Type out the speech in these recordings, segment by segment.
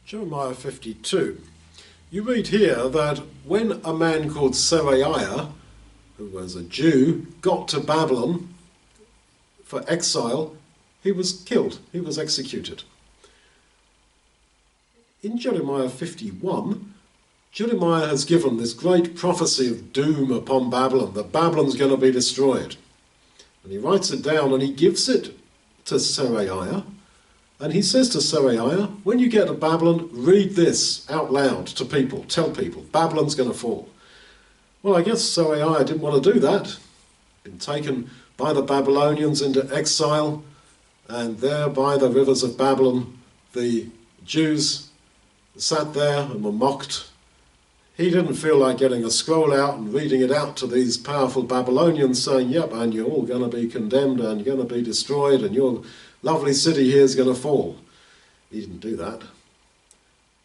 Jeremiah 52. You read here that when a man called Seraiah, who was a Jew, got to Babylon for exile, he was killed, he was executed. In Jeremiah 51, Jeremiah has given this great prophecy of doom upon Babylon, that Babylon's going to be destroyed. And he writes it down and he gives it to Seraiah. And he says to Seraiah, when you get to Babylon, read this out loud to people, tell people, Babylon's going to fall. Well, I guess Seraiah didn't want to do that. Been taken by the Babylonians into exile, and there by the rivers of Babylon, the Jews sat there and were mocked. He didn't feel like getting a scroll out and reading it out to these powerful Babylonians saying, yep, and you're all going to be condemned and you're going to be destroyed and your lovely city here is going to fall. He didn't do that.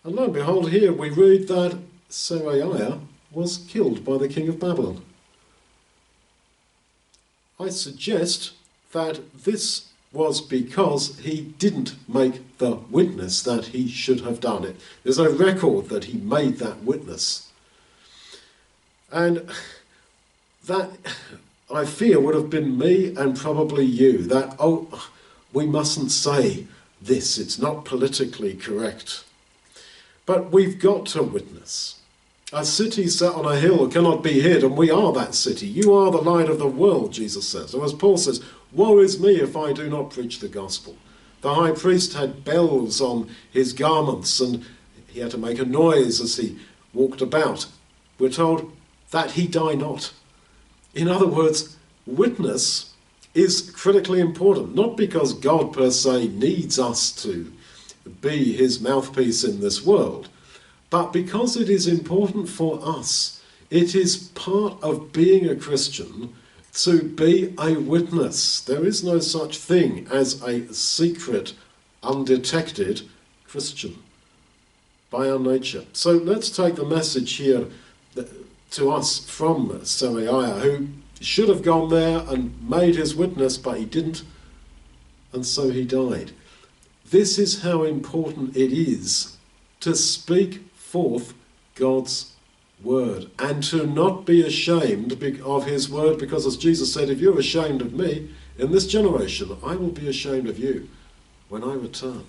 And lo and behold, here we read that Seraiah was killed by the king of Babylon. I suggest that this was because he didn't make the witness that he should have done it. There's no record that he made that witness. And that, I fear, would have been me and probably you, that, oh, we mustn't say this, it's not politically correct. But we've got to witness. A city set on a hill cannot be hid, and we are that city. You are the light of the world, Jesus says. And as Paul says, woe is me if I do not preach the gospel. The high priest had bells on his garments, and he had to make a noise as he walked about. We're told that he die not. In other words, witness is critically important, not because God per se needs us to be his mouthpiece in this world, but because it is important for us. It is part of being a Christian to be a witness. There is no such thing as a secret, undetected Christian by our nature. So let's take the message here to us from Seraiah, who should have gone there and made his witness, but he didn't, and so he died. This is how important it is to speak forth God's word and to not be ashamed of his word, because as Jesus said, if you're ashamed of me in this generation, I will be ashamed of you when I return.